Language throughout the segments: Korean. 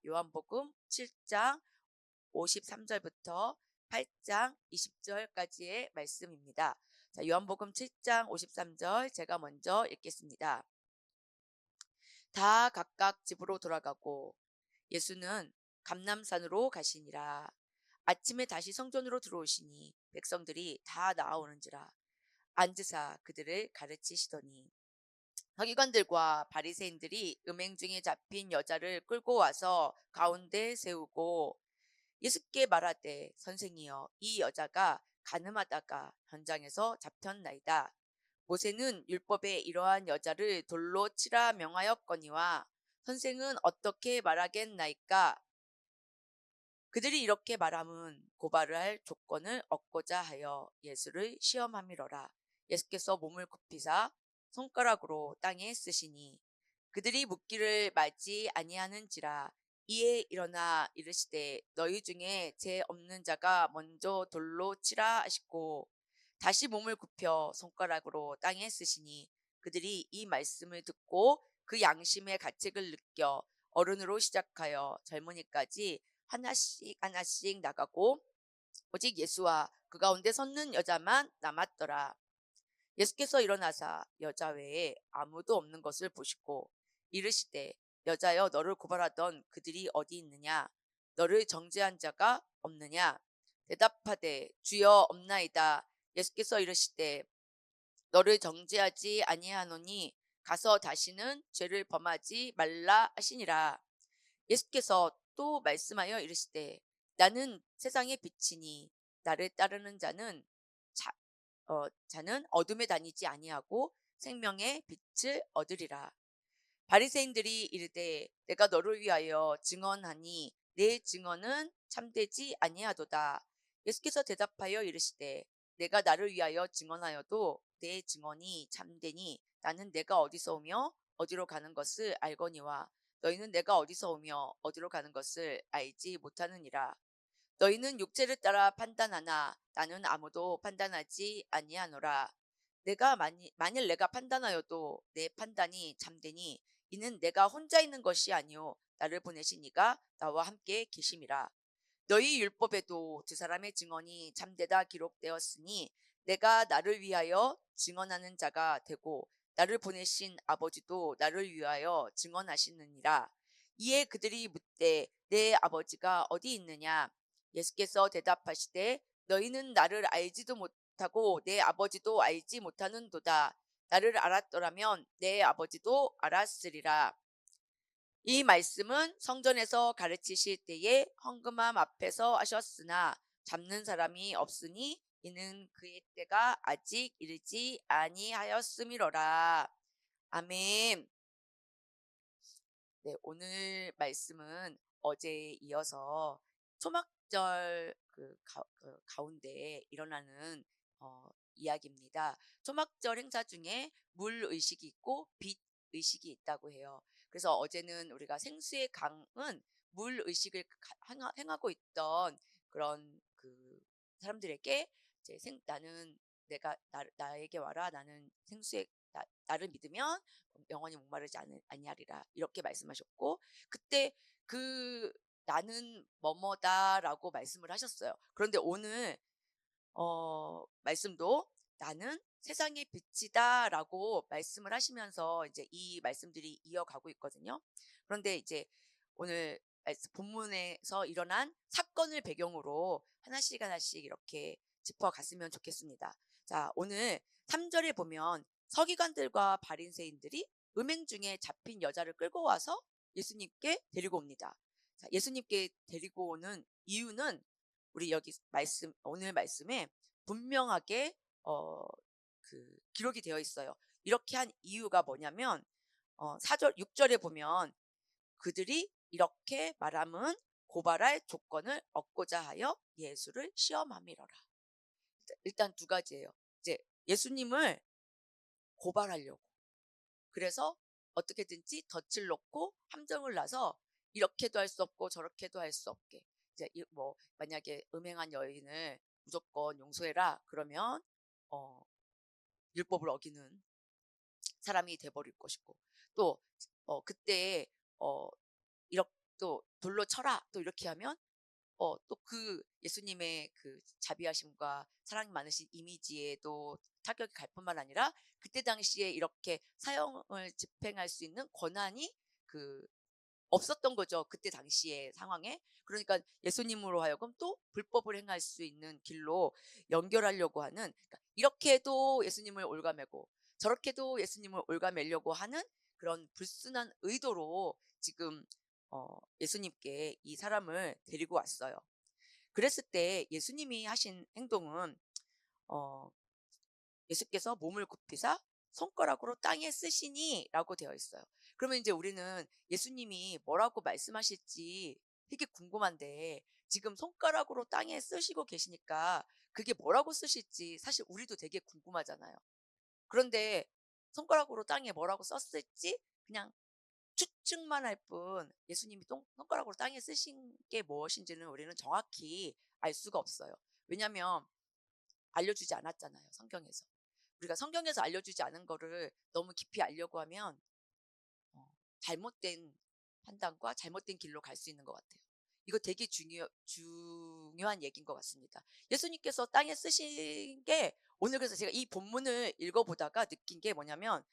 요한복음 7장 53절부터 8장 20절까지의 말씀입니다. 자, 요한복음 7장 53절 제가 먼저 읽겠습니다. 다 각각 집으로 돌아가고 예수는 감람산으로 가시니라. 아침에 다시 성전으로 들어오시니 백성들이 다 나아오는지라. 앉으사 그들을 가르치시더니 서기관들과 바리새인들이 음행 중에 잡힌 여자를 끌고 와서 가운데 세우고 예수께 말하되 선생이여 이 여자가 간음하다가 현장에서 잡혔나이다. 모세는 율법에 이러한 여자를 돌로 치라 명하였거니와 선생은 어떻게 말하겠나이까. 그들이 이렇게 말함은 고발을 할 조건을 얻고자 하여 예수를 시험함이로라. 예수께서 몸을 굽히사 손가락으로 땅에 쓰시니 그들이 묻기를 맞지 아니하는지라. 이에 일어나 이르시되 너희 중에 죄 없는 자가 먼저 돌로 치라 하시고 다시 몸을 굽혀 손가락으로 땅에 쓰시니 그들이 이 말씀을 듣고 그 양심의 가책을 느껴 어른으로 시작하여 젊은이까지 하나씩 하나씩 나가고 오직 예수와 그 가운데 섰는 여자만 남았더라. 예수께서 일어나사 여자 외에 아무도 없는 것을 보시고 이르시되 여자여 너를 고발하던 그들이 어디 있느냐? 너를 정죄한 자가 없느냐? 대답하되 주여 없나이다. 예수께서 이르시되 너를 정죄하지 아니하노니 가서 다시는 죄를 범하지 말라 하시니라. 예수께서 또 말씀하여 이르시되 나는 세상의 빛이니 나를 따르는 자는 어둠에 다니지 아니하고 생명의 빛을 얻으리라. 바리새인들이 이르되 내가 너를 위하여 증언하니 내 증언은 참되지 아니하도다. 예수께서 대답하여 이르시되 내가 나를 위하여 증언하여도 내 증언이 참되니 나는 내가 어디서 오며 어디로 가는 것을 알거니와 너희는 내가 어디서 오며 어디로 가는 것을 알지 못하느니라. 너희는 육체를 따라 판단하나 나는 아무도 판단하지 아니하노라. 만일 내가 판단하여도 내 판단이 참되니 이는 내가 혼자 있는 것이 아니요 나를 보내신 이가 나와 함께 계심이라. 너희 율법에도 두 사람의 증언이 참되다 기록되었으니 내가 나를 위하여 증언하는 자가 되고 나를 보내신 아버지도 나를 위하여 증언하시느니라. 이에 그들이 묻되 내 아버지가 어디 있느냐? 예수께서 대답하시되 너희는 나를 알지도 못하고 내 아버지도 알지 못하는도다. 나를 알았더라면 내 아버지도 알았으리라. 이 말씀은 성전에서 가르치실 때에 헌금함 앞에서 하셨으나 잡는 사람이 없으니 이는 그의 때가 아직 이르지 아니하였음이로라. 아멘. 네, 오늘 말씀은 어제에 이어서 초막절 그 가운데 일어나는 이야기입니다. 초막절 행사 중에 물 의식이 있고 빛 의식이 있다고 해요. 그래서 어제는 우리가 생수의 강은 물 의식을 행하고 있던 그런 그 사람들에게 이제 나는 나에게 와라. 나는 나를 믿으면 영원히 목마르지 아니하리라 이렇게 말씀하셨고 그때 그 나는 뭐뭐다라고 말씀을 하셨어요. 그런데 오늘 말씀도 나는 세상의 빛이다라고 말씀을 하시면서 이제 이 말씀들이 이어가고 있거든요. 그런데 이제 오늘 본문에서 일어난 사건을 배경으로 하나씩 하나씩 이렇게 짚어갔으면 좋겠습니다. 자, 오늘 3절에 보면 서기관들과 바리새인들이 음행 중에 잡힌 여자를 끌고 와서 예수님께 데리고 옵니다. 자, 예수님께 데리고 오는 이유는 우리 여기 오늘 말씀에 분명하게 기록이 되어 있어요. 이렇게 한 이유가 뭐냐면 4절 6절에 보면 그들이 이렇게 말함은 고발할 조건을 얻고자 하여 예수를 시험함이로라. 일단 두 가지예요. 이제 예수님을 고발하려고. 그래서 어떻게든지 덫을 놓고 함정을 놔서 이렇게도 할 수 없고 저렇게도 할 수 없게. 이제 뭐 만약에 음행한 여인을 무조건 용서해라 그러면 어, 율법을 어기는 사람이 돼버릴 것이고 또 그때 어, 또 돌로 쳐라 또 이렇게 하면 또 그 예수님의 그 자비하심과 사랑이 많으신 이미지에도 타격이 갈 뿐만 아니라 그때 당시에 이렇게 사형을 집행할 수 있는 권한이 그 없었던 거죠. 그때 당시의 상황에. 그러니까 예수님으로 하여금 또 불법을 행할 수 있는 길로 연결하려고 하는, 그러니까 이렇게도 예수님을 올가매고 저렇게도 예수님을 올가매려고 하는 그런 불순한 의도로 지금 예수님께 이 사람을 데리고 왔어요. 그랬을 때 예수님이 하신 행동은 어 예수께서 몸을 굽히사 손가락으로 땅에 쓰시니라고 되어 있어요. 그러면 이제 우리는 예수님이 뭐라고 말씀하실지 되게 궁금한데, 지금 손가락으로 땅에 쓰시고 계시니까 그게 뭐라고 쓰실지 사실 우리도 되게 궁금하잖아요. 그런데 손가락으로 땅에 뭐라고 썼을지 그냥 추측만 할 뿐, 예수님이 손가락으로 땅에 쓰신 게 무엇인지는 우리는 정확히 알 수가 없어요. 왜냐하면 알려주지 않았잖아요, 성경에서. 우리가 성경에서 알려주지 않은 거를 너무 깊이 알려고 하면 잘못된 판단과 잘못된 길로 갈 수 있는 것 같아요. 이거 되게 중요한 얘기인 것 같습니다. 예수님께서 땅에 쓰신 게, 오늘 그래서 제가 이 본문을 읽어보다가 느낀 게 뭐냐면,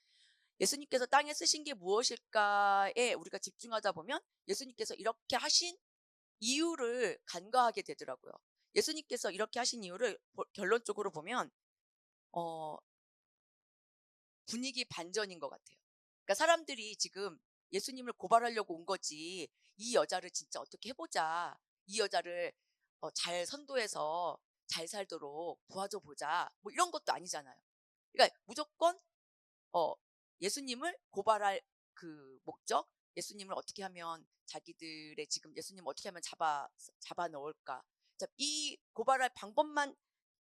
예수님께서 땅에 쓰신 게 무엇일까에 우리가 집중하다 보면 예수님께서 이렇게 하신 이유를 간과하게 되더라고요. 예수님께서 이렇게 하신 이유를 결론적으로 보면 어 분위기 반전인 것 같아요. 그러니까 사람들이 지금 예수님을 고발하려고 온 거지, 이 여자를 진짜 어떻게 해보자, 이 여자를 잘 선도해서 잘 살도록 도와줘 보자, 뭐 이런 것도 아니잖아요. 그러니까 무조건 어 예수님을 고발할 그 목적, 예수님을 어떻게 하면 자기들의 지금 예수님을 어떻게 하면 잡아 넣을까, 자, 이 고발할 방법만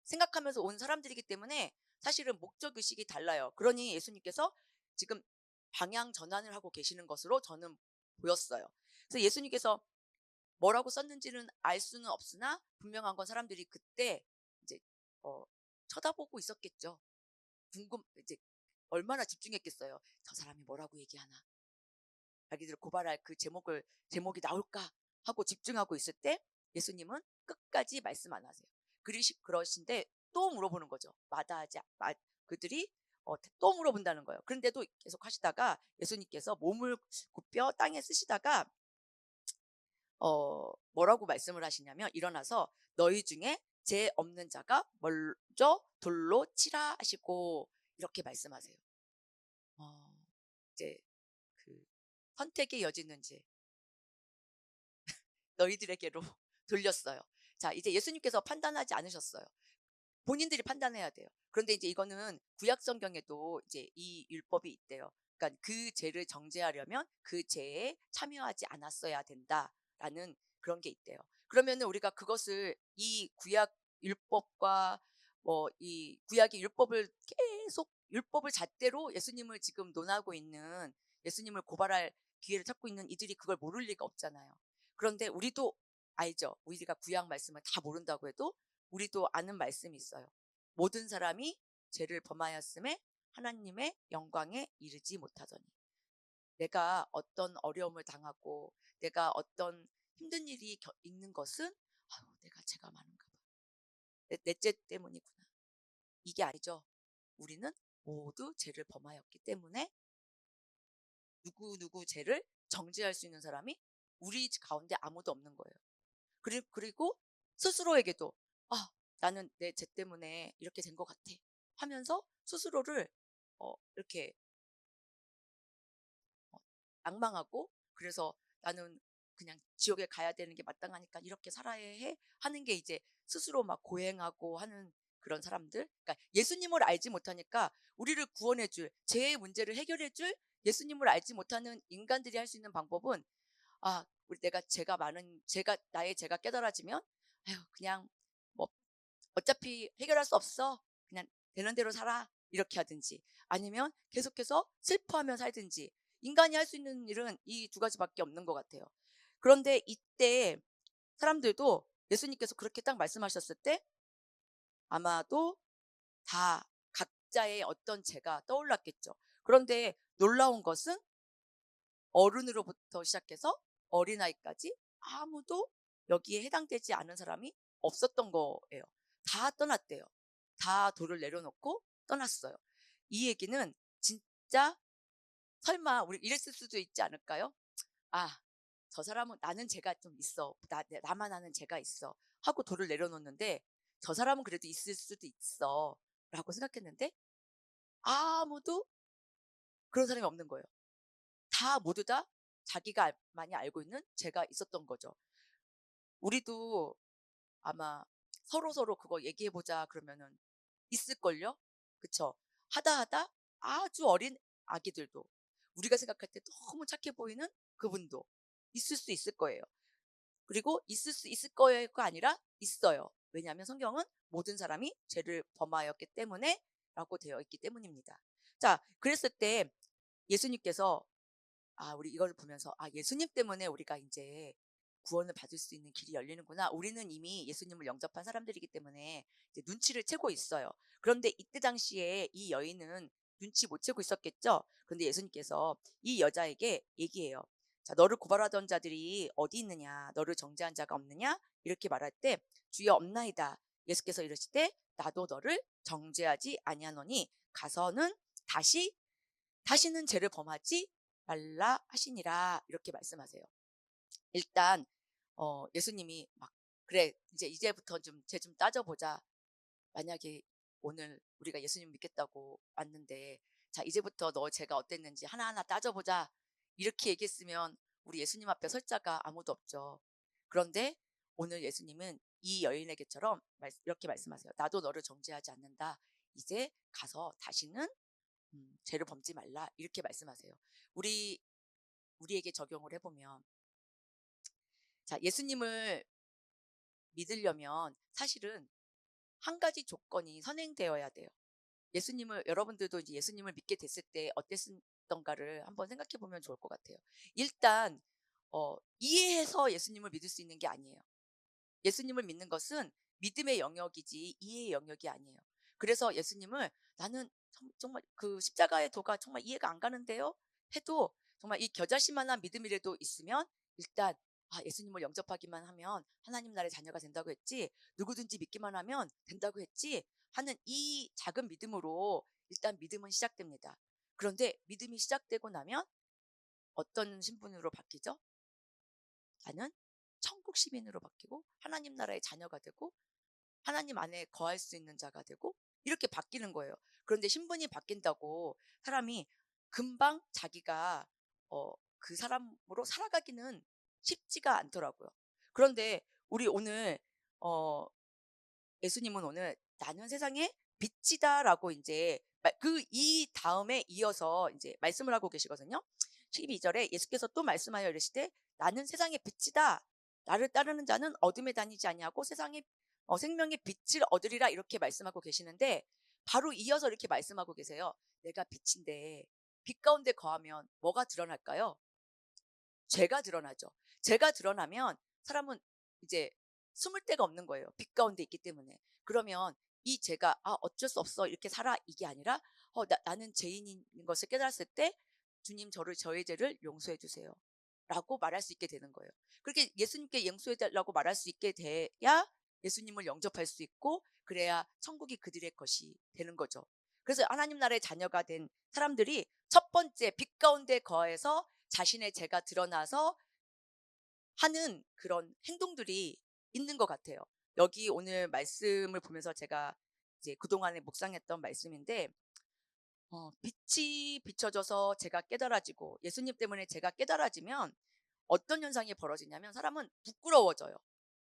생각하면서 온 사람들이기 때문에 사실은 목적 의식이 달라요. 그러니 예수님께서 지금 방향 전환을 하고 계시는 것으로 저는 보였어요. 그래서 예수님께서 뭐라고 썼는지는 알 수는 없으나 분명한 건 사람들이 그때 이제 어 쳐다보고 있었겠죠. 이제 얼마나 집중했겠어요. 저 사람이 뭐라고 얘기하나, 자기들을 고발할 그 제목이 나올까 하고 집중하고 있을 때 예수님은 끝까지 말씀 안 하세요. 그러신데 또 물어보는 거죠. 그들이 또 물어본다는 거예요. 그런데도 계속 하시다가 예수님께서 몸을 굽혀 땅에 쓰시다가 뭐라고 말씀을 하시냐면, 일어나서 너희 중에 죄 없는 자가 먼저 돌로 치라 하시고 이렇게 말씀하세요. 이제 그 선택의 여지는 이제 너희들에게로 돌렸어요. 자, 이제 예수님께서 판단하지 않으셨어요. 본인들이 판단해야 돼요. 그런데 이제 이거는 구약 성경에도 이제 이 율법이 있대요. 그러니까 그 죄를 정죄하려면 그 죄에 참여하지 않았어야 된다라는 그런 게 있대요. 그러면은 우리가 그것을 이 구약 율법과 이 구약의 율법을 계속 율법을 잣대로 예수님을 지금 논하고 있는, 예수님을 고발할 기회를 찾고 있는 이들이 그걸 모를 리가 없잖아요. 그런데 우리도 알죠. 우리가 구약 말씀을 다 모른다고 해도 우리도 아는 말씀이 있어요. 모든 사람이 죄를 범하였음에 하나님의 영광에 이르지 못하더니. 내가 어떤 어려움을 당하고 내가 어떤 힘든 일이 있는 것은 내가 죄가 많은가 봐, 내 죄 때문이구나, 이게 아니죠. 우리는 모두 죄를 범하였기 때문에 누구 죄를 정죄할 수 있는 사람이 우리 가운데 아무도 없는 거예요. 그리고 스스로에게도 나는 내 죄 때문에 이렇게 된 것 같아 하면서 스스로를 이렇게 낭망하고, 그래서 나는 그냥 지옥에 가야 되는 게 마땅하니까 이렇게 살아야 해 하는 게 이제 스스로 막 고행하고 하는 그런 사람들. 그러니까 예수님을 알지 못하니까 우리를 구원해 줄, 죄의 문제를 해결해 줄 예수님을 알지 못하는 인간들이 할 수 있는 방법은, 나의 죄가 깨달아지면 그냥 뭐 어차피 해결할 수 없어, 그냥 되는 대로 살아, 이렇게 하든지, 아니면 계속해서 슬퍼하며 살든지. 인간이 할 수 있는 일은 이 두 가지밖에 없는 것 같아요. 그런데 이때 사람들도 예수님께서 그렇게 딱 말씀하셨을 때 아마도 다 각자의 어떤 죄가 떠올랐겠죠. 그런데 놀라운 것은 어른으로부터 시작해서 어린아이까지 아무도 여기에 해당되지 않은 사람이 없었던 거예요. 다 떠났대요. 다 돌을 내려놓고 떠났어요. 이 얘기는 진짜 설마 우리 이랬을 수도 있지 않을까요? '아 저 사람은 나는 죄가 좀 있어. 나만 아는 죄가 있어.' 하고 돌을 내려놓는데 '저 사람은 그래도 있을 수도 있어.'라고 생각했는데 아무도 그런 사람이 없는 거예요. 다 모두 다 자기가 많이 알고 있는 죄가 있었던 거죠. 우리도 아마 서로서로 그거 얘기해 보자 그러면은 있을걸요? 그쵸? 하다 하다 아주 어린 아기들도 우리가 생각할 때 너무 착해 보이는 그분도 있을 수 있을 거예요. 그리고 있을 수 있을 거예요가 아니라 있어요. 왜냐하면 성경은 모든 사람이 죄를 범하였기 때문에 라고 되어 있기 때문입니다. 자, 그랬을 때 예수님께서 우리 이걸 보면서 예수님 때문에 우리가 이제 구원을 받을 수 있는 길이 열리는구나. 우리는 이미 예수님을 영접한 사람들이기 때문에 이제 눈치를 채고 있어요. 그런데 이때 당시에 이 여인은 눈치 못 채고 있었겠죠? 그런데 예수님께서 이 여자에게 얘기해요. 자, 너를 고발하던 자들이 어디 있느냐? 너를 정죄한 자가 없느냐? 이렇게 말할 때 주여 없나이다. 예수께서 이르시되 나도 너를 정죄하지 아니하노니 가서는 다시는 죄를 범하지 말라 하시니라 이렇게 말씀하세요. 일단 예수님이 막 그래 이제부터 좀 죄 좀 따져보자. 만약에 오늘 우리가 예수님 믿겠다고 왔는데 자 이제부터 너 죄가 어땠는지 하나하나 따져보자. 이렇게 얘기했으면 우리 예수님 앞에 설 자가 아무도 없죠. 그런데 오늘 예수님은 이 여인에게처럼 이렇게 말씀하세요. 나도 너를 정죄하지 않는다. 이제 가서 다시는 죄를 범지 말라 이렇게 말씀하세요. 우리에게 적용을 해보면 자 예수님을 믿으려면 사실은 한 가지 조건이 선행되어야 돼요. 여러분들도 이제 예수님을 믿게 됐을 때 어땠던가를 한번 생각해 보면 좋을 것 같아요. 일단 이해해서 예수님을 믿을 수 있는 게 아니에요. 예수님을 믿는 것은 믿음의 영역이지 이해의 영역이 아니에요. 그래서 예수님을 나는 정말 그 십자가의 도가 정말 이해가 안 가는데요. 해도 정말 이 겨자씨만한 믿음이라도 있으면 일단 예수님을 영접하기만 하면 하나님 나라의 자녀가 된다고 했지 누구든지 믿기만 하면 된다고 했지 하는 이 작은 믿음으로 일단 믿음은 시작됩니다. 그런데 믿음이 시작되고 나면 어떤 신분으로 바뀌죠? 나는 천국 시민으로 바뀌고 하나님 나라의 자녀가 되고 하나님 안에 거할 수 있는 자가 되고 이렇게 바뀌는 거예요. 그런데 신분이 바뀐다고 사람이 금방 자기가 그 사람으로 살아가기는 쉽지가 않더라고요. 그런데 우리 오늘 어, 예수님은 오늘 나는 세상의 빛이다라고 이제 그 이 다음에 이어서 이제 말씀을 하고 계시거든요. 12절에 예수께서 또 말씀하여 이르시되 나는 세상의 빛이다. 나를 따르는 자는 어둠에 다니지 아니하고 세상의 생명의 빛을 얻으리라 이렇게 말씀하고 계시는데 바로 이어서 이렇게 말씀하고 계세요. 내가 빛인데 빛 가운데 거하면 뭐가 드러날까요? 죄가 드러나죠. 죄가 드러나면 사람은 이제 숨을 데가 없는 거예요. 빛 가운데 있기 때문에. 그러면 이 죄가 어쩔 수 없어 이렇게 살아 이게 아니라 나는 죄인인 것을 깨달았을 때 주님 저의 죄를 용서해 주세요. 라고 말할 수 있게 되는 거예요. 그렇게 예수님께 용서해 달라고 말할 수 있게 돼야 예수님을 영접할 수 있고 그래야 천국이 그들의 것이 되는 거죠. 그래서 하나님 나라의 자녀가 된 사람들이 첫 번째 빛 가운데 거해서 자신의 죄가 드러나서 하는 그런 행동들이 있는 것 같아요. 여기 오늘 말씀을 보면서 제가 이제 그동안에 묵상했던 말씀인데 빛이 비춰져서 제가 깨달아지고 예수님 때문에 제가 깨달아지면 어떤 현상이 벌어지냐면 사람은 부끄러워져요.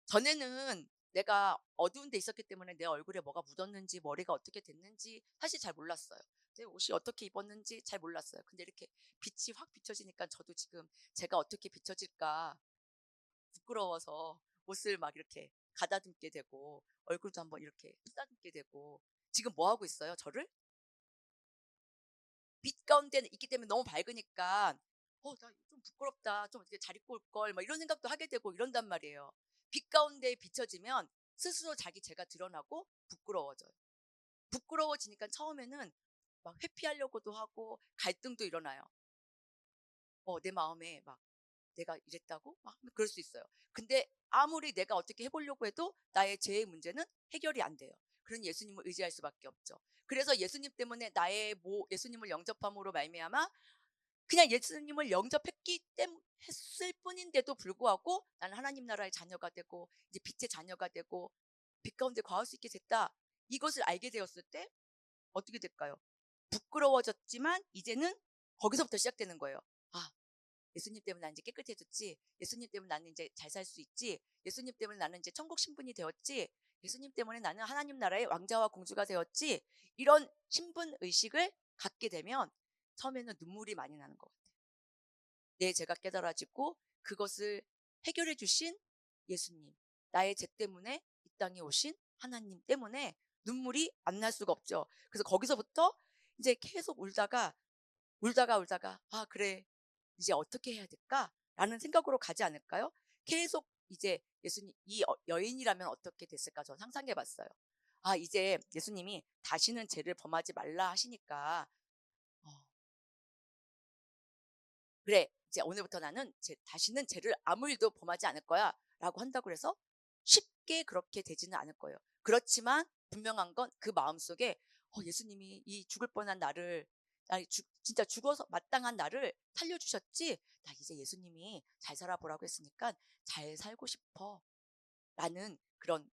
전에는 내가 어두운 데 있었기 때문에 내 얼굴에 뭐가 묻었는지 머리가 어떻게 됐는지 사실 잘 몰랐어요. 내 옷이 어떻게 입었는지 잘 몰랐어요. 근데 이렇게 빛이 확 비춰지니까 저도 지금 제가 어떻게 비춰질까 부끄러워서 옷을 막 이렇게 가다듬게 되고 얼굴도 한번 이렇게 쓰다듬게 되고 지금 뭐 하고 있어요? 저를 빛 가운데 있기 때문에 너무 밝으니까 나 좀 부끄럽다. 좀 이렇게 잘 입고 올 걸. 막 이런 생각도 하게 되고 이런단 말이에요. 빛 가운데 비춰지면 스스로 자기 죄가 드러나고 부끄러워져요. 부끄러워지니까 처음에는 막 회피하려고도 하고 갈등도 일어나요. 내 마음에 막 내가 이랬다고? 막 그럴 수 있어요. 근데 아무리 내가 어떻게 해보려고 해도 나의 죄의 문제는 해결이 안 돼요. 그런 예수님을 의지할 수밖에 없죠. 그래서 예수님 때문에 예수님을 영접함으로 말미암아 그냥 예수님을 했을 뿐인데도 불구하고 나는 하나님 나라의 자녀가 되고 이제 빛의 자녀가 되고 빛 가운데 거할 수 있게 됐다. 이것을 알게 되었을 때 어떻게 될까요? 부끄러워졌지만 이제는 거기서부터 시작되는 거예요. 아, 예수님 때문에 난 이제 깨끗해졌지. 예수님 때문에 나는 이제 잘 살 수 있지. 예수님 때문에 나는 이제 천국 신분이 되었지. 예수님 때문에 나는 하나님 나라의 왕자와 공주가 되었지. 이런 신분 의식을 갖게 되면 처음에는 눈물이 많이 나는 것 같아요. 내 죄가 깨달아지고 그것을 해결해 주신 예수님, 나의 죄 때문에 이 땅에 오신 하나님 때문에 눈물이 안 날 수가 없죠. 그래서 거기서부터 이제 계속 울다가 아, 그래, 이제 어떻게 해야 될까라는 생각으로 가지 않을까요? 계속 이제 예수님, 여인이라면 어떻게 됐을까 저는 상상해 봤어요. 아, 이제 예수님이 다시는 죄를 범하지 말라 하시니까 어, 그래, 이제 오늘부터 나는 다시는 죄를 아무 일도 범하지 않을 거야 라고 한다고 해서 쉽게 그렇게 되지는 않을 거예요. 그렇지만 분명한 건 그 마음속에 예수님이 이 죽을 뻔한 진짜 죽어서 마땅한 나를 살려주셨지. 나 이제 예수님이 잘 살아보라고 했으니까 잘 살고 싶어 라는 그런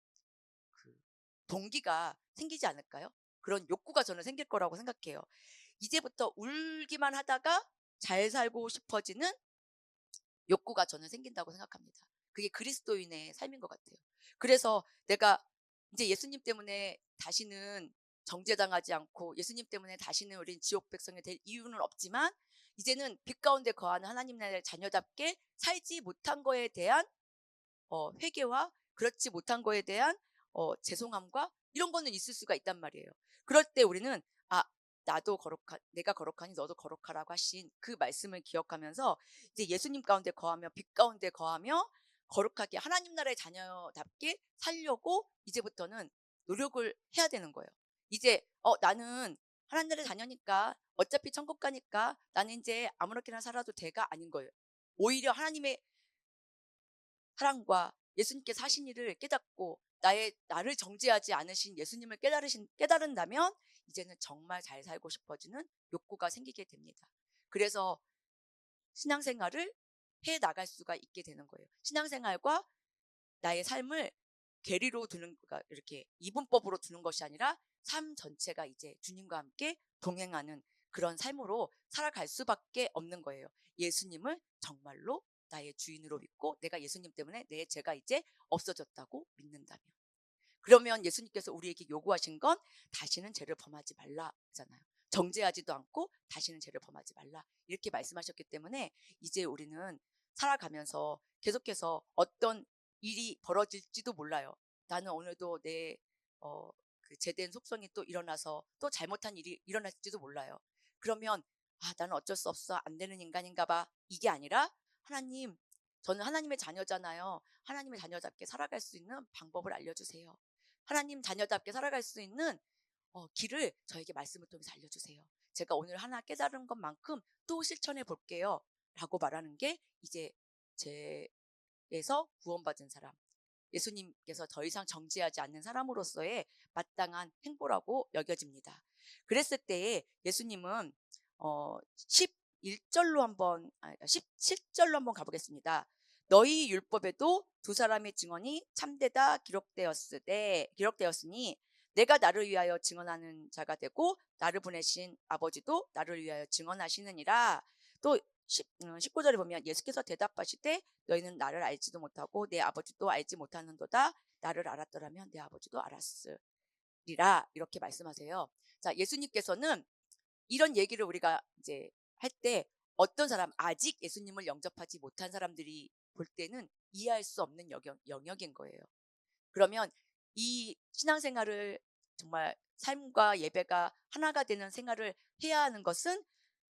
그 동기가 생기지 않을까요? 그런 욕구가 저는 생길 거라고 생각해요. 이제부터 울기만 하다가 잘 살고 싶어지는 욕구가 저는 생긴다고 생각합니다. 그게 그리스도인의 삶인 것 같아요. 그래서 내가 이제 예수님 때문에 다시는 정죄당하지 않고 예수님 때문에 다시는 우린 지옥 백성이 될 이유는 없지만 이제는 빛 가운데 거하는 하나님 나라의 자녀답게 살지 못한 거에 대한 회개와 그렇지 못한 거에 대한 죄송함과 이런 거는 있을 수가 있단 말이에요. 그럴 때 우리는 아, 내가 거룩하니 너도 거룩하라고 하신 그 말씀을 기억하면서 이제 예수님 가운데 거하며 빛 가운데 거하며 거룩하게 하나님 나라의 자녀답게 살려고 이제부터는 노력을 해야 되는 거예요. 이제 나는 하나님 나라의 자녀니까 어차피 천국 가니까 나는 이제 아무렇게나 살아도 돼가 아닌 거예요. 오히려 하나님의 사랑과 예수님께서 하신 일을 깨닫고 나를 정죄하지 않으신 예수님을 깨달은다면 이제는 정말 잘 살고 싶어지는 욕구가 생기게 됩니다. 그래서 신앙생활을 해 나갈 수가 있게 되는 거예요. 신앙생활과 나의 삶을 계리로 두는, 그러니까 이렇게 이분법으로 두는 것이 아니라 삶 전체가 이제 주님과 함께 동행하는 그런 삶으로 살아갈 수밖에 없는 거예요. 예수님을 정말로 나의 주인으로 믿고 내가 예수님 때문에 내 죄가 이제 없어졌다고 믿는다면. 그러면 예수님께서 우리에게 요구하신 건 다시는 죄를 범하지 말라잖아요. 정죄하지도 않고 다시는 죄를 범하지 말라 이렇게 말씀하셨기 때문에 이제 우리는 살아가면서 계속해서 어떤 일이 벌어질지도 몰라요. 나는 오늘도 그 제된 속성이 또 일어나서 또 잘못한 일이 일어날지도 몰라요. 그러면 나는 어쩔 수 없어 안 되는 인간인가 봐 이게 아니라 하나님, 저는 하나님의 자녀잖아요. 하나님의 자녀답게 살아갈 수 있는 방법을 알려주세요. 하나님 자녀답게 살아갈 수 있는 길을 저에게 말씀을 통해서 알려주세요. 제가 오늘 하나 깨달은 것만큼 또 실천해 볼게요. 라고 말하는 게 이제 죄에서 구원받은 사람, 예수님께서 더 이상 정죄하지 않는 사람으로서의 마땅한 행보라고 여겨집니다. 그랬을 때에 예수님은 17절로 한번 가보겠습니다. 너희 율법에도 두 사람의 증언이 참되다 기록되었으니 내가 나를 위하여 증언하는 자가 되고 나를 보내신 아버지도 나를 위하여 증언하시느니라. 또 19절에 보면 예수께서 대답하시되 너희는 나를 알지도 못하고 내 아버지도 알지 못하는도다. 나를 알았더라면 내 아버지도 알았으리라. 이렇게 말씀하세요. 자, 예수님께서는 이런 얘기를 우리가 이제 할 때 어떤 사람, 아직 예수님을 영접하지 못한 사람들이 볼 때는 이해할 수 없는 영역인 거예요. 그러면 이 신앙생활을 정말 삶과 예배가 하나가 되는 생활을 해야 하는 것은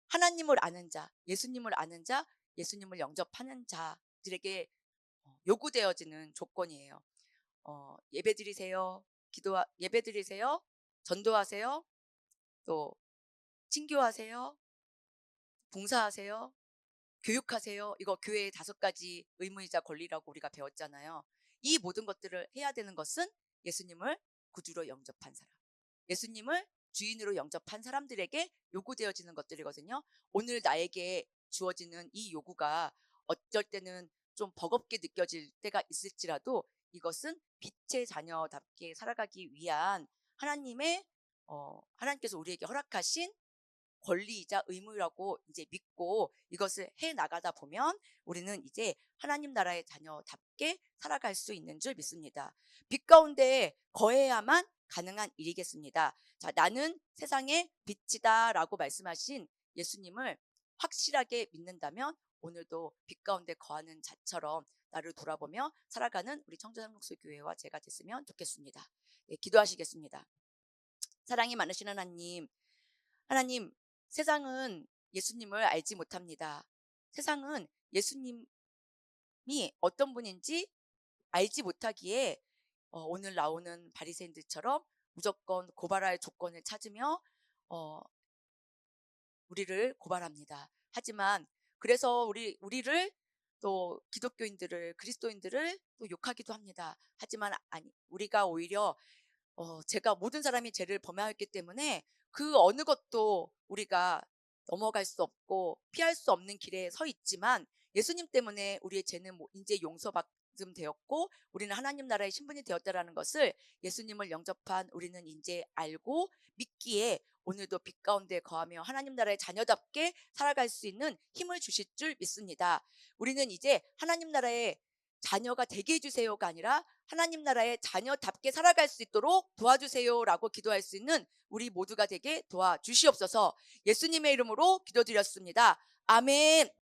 하나님을 아는 자, 예수님을 아는 자, 예수님을 영접하는 자들에게 요구되어지는 조건이에요. 예배드리세요. 예배드리세요. 전도하세요. 또 친교하세요. 봉사하세요. 교육하세요. 이거 교회의 5가지 의무이자 권리라고 우리가 배웠잖아요. 이 모든 것들을 해야 되는 것은 예수님을 구주로 영접한 사람, 예수님을 주인으로 영접한 사람들에게 요구되어지는 것들이거든요. 오늘 나에게 주어지는 이 요구가 어쩔 때는 좀 버겁게 느껴질 때가 있을지라도 이것은 빛의 자녀답게 살아가기 위한 하나님의 하나님께서 우리에게 허락하신 권리이자 의무라고 이제 믿고 이것을 해 나가다 보면 우리는 이제 하나님 나라의 자녀답게 살아갈 수 있는 줄 믿습니다. 빛 가운데 거해야만 가능한 일이겠습니다. 자, 나는 세상의 빛이다라고 말씀하신 예수님을 확실하게 믿는다면 오늘도 빛 가운데 거하는 자처럼 나를 돌아보며 살아가는 우리 청주상록수교회와 제가 됐으면 좋겠습니다. 네, 기도하시겠습니다. 사랑이 많으신 하나님, 하나님, 세상은 예수님을 알지 못합니다. 세상은 예수님이 어떤 분인지 알지 못하기에 오늘 나오는 바리새인들처럼 무조건 고발할 조건을 찾으며 어, 우리를 고발합니다. 하지만 그래서 우리를 또 기독교인들을 그리스도인들을 또 욕하기도 합니다. 하지만 아니, 우리가 오히려 제가 모든 사람이 죄를 범하였기 때문에 그 어느 것도 우리가 넘어갈 수 없고 피할 수 없는 길에 서 있지만 예수님 때문에 우리의 죄는 이제 용서받음 되었고 우리는 하나님 나라의 신분이 되었다라는 것을 예수님을 영접한 우리는 이제 알고 믿기에 오늘도 빛 가운데 거하며 하나님 나라의 자녀답게 살아갈 수 있는 힘을 주실 줄 믿습니다. 우리는 이제 하나님 나라의 자녀가 되게 해주세요가 아니라 하나님 나라의 자녀답게 살아갈 수 있도록 도와주세요라고 기도할 수 있는 우리 모두가 되게 도와주시옵소서. 예수님의 이름으로 기도드렸습니다. 아멘.